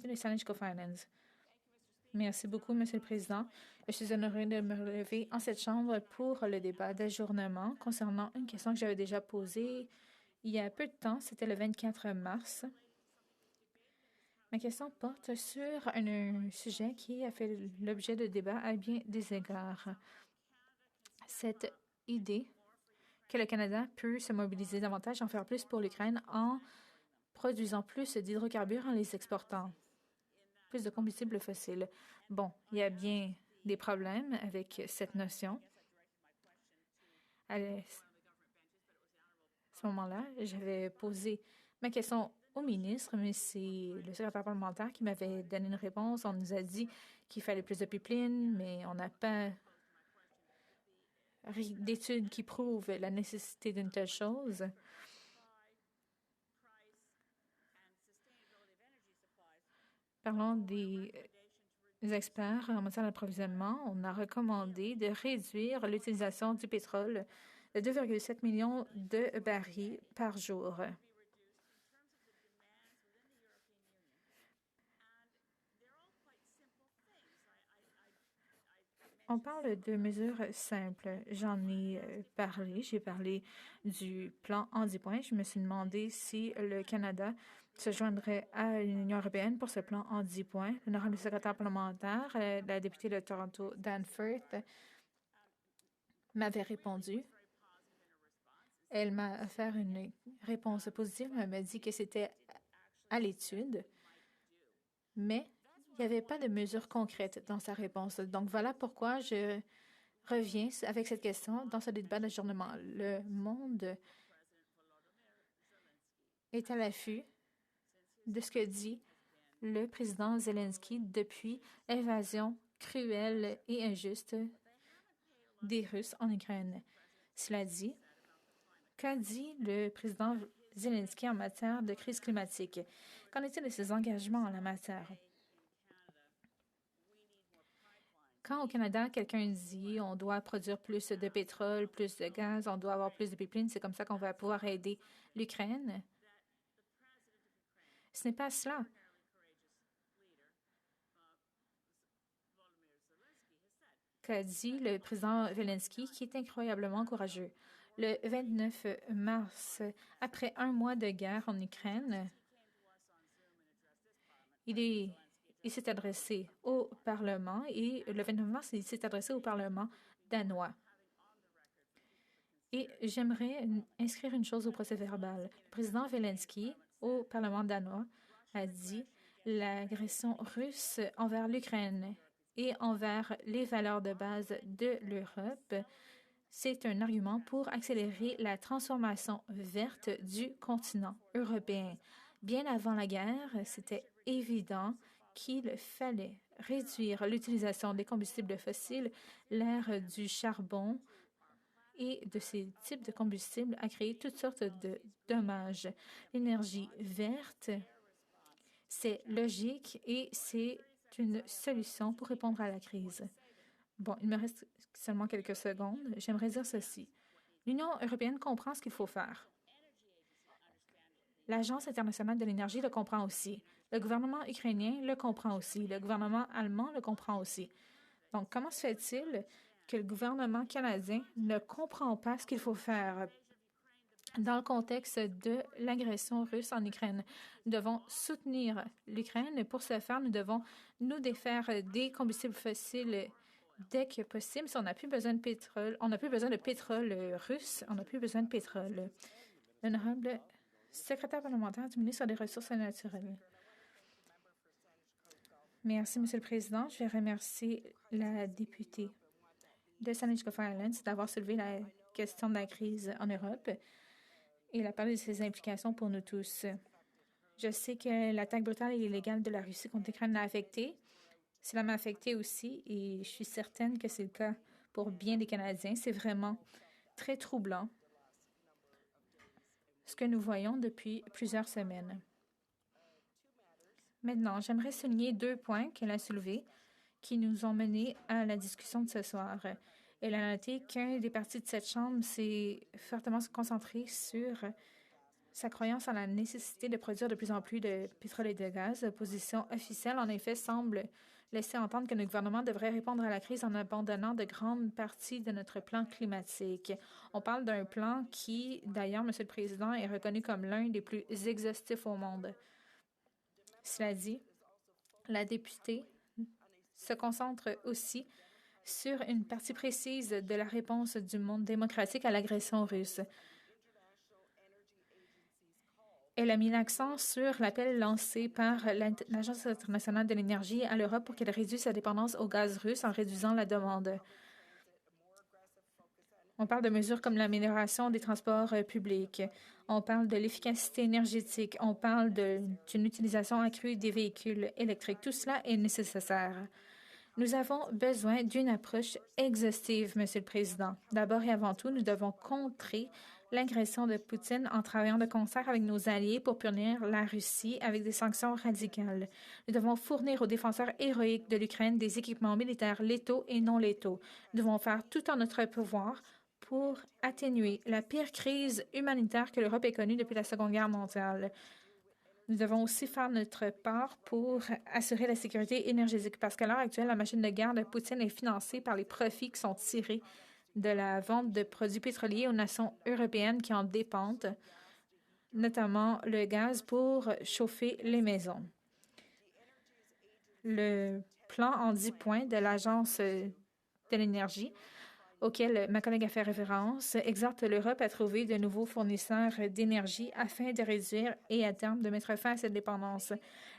député de Saanich-Gulf Islands. Merci beaucoup, Monsieur le Président. Je suis honorée de me relever en cette Chambre pour le débat d'adjournement concernant une question que j'avais déjà posée il y a peu de temps. C'était le 24 mars. Ma question porte sur un sujet qui a fait l'objet de débats à bien des égards. Cette idée que le Canada peut se mobiliser davantage, en faire plus pour l'Ukraine en produisant plus d'hydrocarbures en les exportant, plus de combustibles fossiles. Bon, il y a bien des problèmes avec cette notion. À ce moment-là, j'avais posé ma question au ministre, mais c'est le secrétaire parlementaire qui m'avait donné une réponse. On nous a dit qu'il fallait plus de pipelines, mais on n'a pas d'études qui prouvent la nécessité d'une telle chose. Parlons des experts en matière d'approvisionnement. On a recommandé de réduire l'utilisation du pétrole de 2,7 millions de barils par jour. On parle de mesures simples. J'en ai parlé. J'ai parlé du plan en 10 points. Je me suis demandé si le Canada se joindrait à l'Union européenne pour ce plan en 10 points. L'honorable secrétaire parlementaire, la députée de Toronto, Danforth, m'avait répondu. Elle m'a offert une réponse positive. Elle m'a dit que c'était à l'étude, mais il n'y avait pas de mesures concrètes dans sa réponse. Donc voilà pourquoi je reviens avec cette question dans ce débat d'adjournement. Le monde est à l'affût de ce que dit le président Zelensky depuis l'invasion cruelle et injuste des Russes en Ukraine. Cela dit, qu'a dit le président Zelensky en matière de crise climatique? Qu'en est-il de ses engagements en la matière? Quand au Canada, quelqu'un dit on doit produire plus de pétrole, plus de gaz, on doit avoir plus de pipelines, c'est comme ça qu'on va pouvoir aider l'Ukraine. Ce n'est pas cela. Qu'a dit le président Zelensky, qui est incroyablement courageux. Le 29 mars, après un mois de guerre en Ukraine, il s'est adressé au Parlement et le 29 mars, il s'est adressé au Parlement danois. Et j'aimerais inscrire une chose au procès-verbal. Le président Zelensky, au Parlement danois, a dit l'agression russe envers l'Ukraine et envers les valeurs de base de l'Europe, c'est un argument pour accélérer la transformation verte du continent européen. Bien avant la guerre, c'était évident qu'il fallait réduire l'utilisation des combustibles fossiles. L'ère du charbon et de ces types de combustibles a créé toutes sortes de dommages. L'énergie verte, c'est logique et c'est une solution pour répondre à la crise. Bon, il me reste seulement quelques secondes. J'aimerais dire ceci. L'Union européenne comprend ce qu'il faut faire. L'Agence internationale de l'énergie le comprend aussi. Le gouvernement ukrainien le comprend aussi. Le gouvernement allemand le comprend aussi. Donc, comment se fait-il que le gouvernement canadien ne comprend pas ce qu'il faut faire dans le contexte de l'agression russe en Ukraine? Nous devons soutenir l'Ukraine et pour ce faire, nous devons nous défaire des combustibles fossiles dès que possible. Si on n'a plus besoin de pétrole, on n'a plus besoin de pétrole russe, on n'a plus besoin de pétrole. L'honorable secrétaire parlementaire du ministre des Ressources naturelles. Merci, Monsieur le Président. Je vais remercier la députée de Saanich-Gulf Islands d'avoir soulevé la question de la crise en Europe et elle a parlé de ses implications pour nous tous. Je sais que l'attaque brutale et illégale de la Russie contre l'Ukraine l'a affecté. Cela m'a affecté aussi et je suis certaine que c'est le cas pour bien des Canadiens. C'est vraiment très troublant ce que nous voyons depuis plusieurs semaines. Maintenant, j'aimerais souligner 2 points qu'elle a soulevés qui nous ont menés à la discussion de ce soir. Elle a noté qu'un des partis de cette Chambre s'est fortement concentré sur sa croyance en la nécessité de produire de plus en plus de pétrole et de gaz. La position officielle, en effet, semble laisser entendre que notre gouvernement devrait répondre à la crise en abandonnant de grandes parties de notre plan climatique. On parle d'un plan qui, d'ailleurs, Monsieur le Président, est reconnu comme l'un des plus exhaustifs au monde. Cela dit, la députée se concentre aussi sur une partie précise de la réponse du monde démocratique à l'agression russe. Elle a mis l'accent sur l'appel lancé par l'Agence internationale de l'énergie à l'Europe pour qu'elle réduise sa dépendance au gaz russe en réduisant la demande. On parle de mesures comme l'amélioration des transports publics. On parle de l'efficacité énergétique. On parle d'une utilisation accrue des véhicules électriques. Tout cela est nécessaire. Nous avons besoin d'une approche exhaustive, Monsieur le Président. D'abord et avant tout, nous devons contrer l'agression de Poutine en travaillant de concert avec nos alliés pour punir la Russie avec des sanctions radicales. Nous devons fournir aux défenseurs héroïques de l'Ukraine des équipements militaires létaux et non létaux. Nous devons faire tout en notre pouvoir pour atténuer la pire crise humanitaire que l'Europe ait connue depuis la Seconde Guerre mondiale. Nous devons aussi faire notre part pour assurer la sécurité énergétique parce qu'à l'heure actuelle, la machine de guerre de Poutine est financée par les profits qui sont tirés de la vente de produits pétroliers aux nations européennes qui en dépendent, notamment le gaz pour chauffer les maisons. Le plan en 10 points de l'Agence de l'énergie auquel ma collègue a fait référence, exhorte l'Europe à trouver de nouveaux fournisseurs d'énergie afin de réduire et à terme de mettre fin à cette dépendance.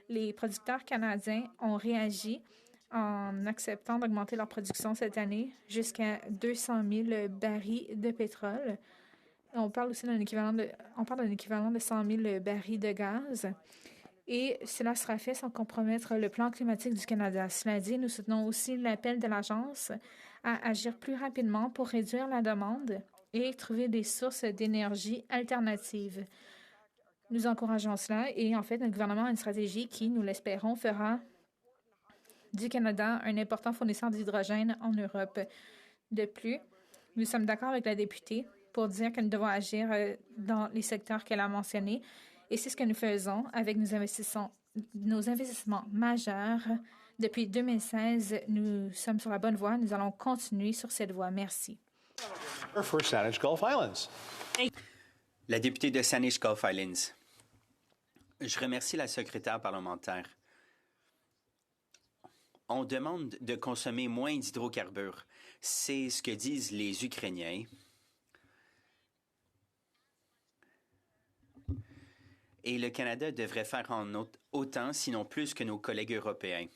Les producteurs canadiens ont réagi en acceptant d'augmenter leur production cette année jusqu'à 200 000 barils de pétrole. On parle aussi d'un équivalent de 100 000 barils de gaz. Et cela sera fait sans compromettre le plan climatique du Canada. Cela dit, nous soutenons aussi l'appel de l'Agence à agir plus rapidement pour réduire la demande et trouver des sources d'énergie alternatives. Nous encourageons cela et en fait, notre gouvernement a une stratégie qui, nous l'espérons, fera du Canada un important fournisseur d'hydrogène en Europe. De plus, nous sommes d'accord avec la députée pour dire que nous devons agir dans les secteurs qu'elle a mentionnés. Et c'est ce que nous faisons avec nos investissements majeurs. Depuis 2016, nous sommes sur la bonne voie. Nous allons continuer sur cette voie. Merci. La députée de Saanich-Gulf Islands. Je remercie la secrétaire parlementaire. On demande de consommer moins d'hydrocarbures. C'est ce que disent les Ukrainiens. Et le Canada devrait faire en autant, sinon plus que nos collègues européens.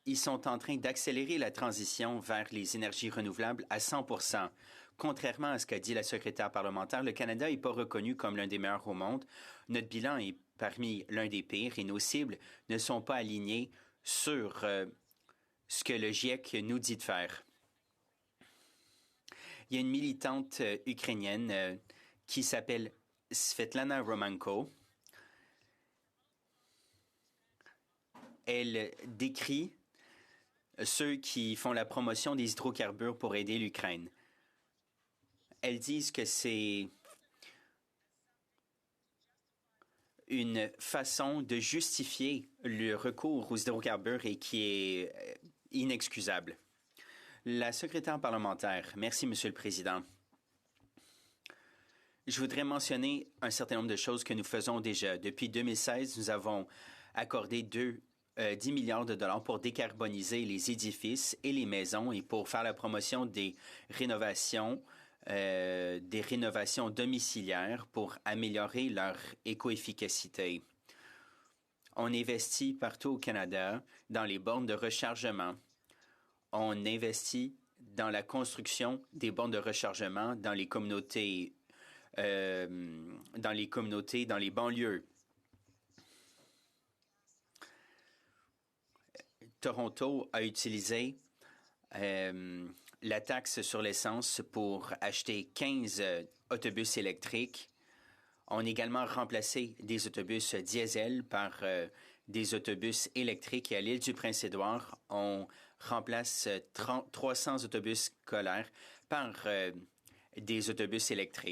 Ils sont en train d'accélérer la transition vers les énergies renouvelables à 100%. Contrairement à ce qu'a dit la secrétaire parlementaire, le Canada n'est pas reconnu comme l'un des meilleurs au monde. Notre bilan est parmi l'un des pires et nos cibles ne sont pas alignées sur ce que le GIEC nous dit de faire. Il y a une militante ukrainienne qui s'appelle Svetlana Romanko. Elle décrit ceux qui font la promotion des hydrocarbures pour aider l'Ukraine. Elles disent que c'est une façon de justifier le recours aux hydrocarbures et qui est inexcusable. La secrétaire parlementaire, merci, Monsieur le Président. Je voudrais mentionner un certain nombre de choses que nous faisons déjà. Depuis 2016, nous avons accordé 10 milliards de dollars pour décarboniser les édifices et les maisons et pour faire la promotion des rénovations domiciliaires pour améliorer leur éco-efficacité. On investit partout au Canada dans les bornes de rechargement. On investit dans la construction des bornes de rechargement dans les communautés, dans les banlieues. Toronto a utilisé la taxe sur l'essence pour acheter 15 autobus électriques. On a également remplacé des autobus diesel par des autobus électriques. Et à l'île du Prince-Édouard, on remplace 300 autobus scolaires par des autobus électriques.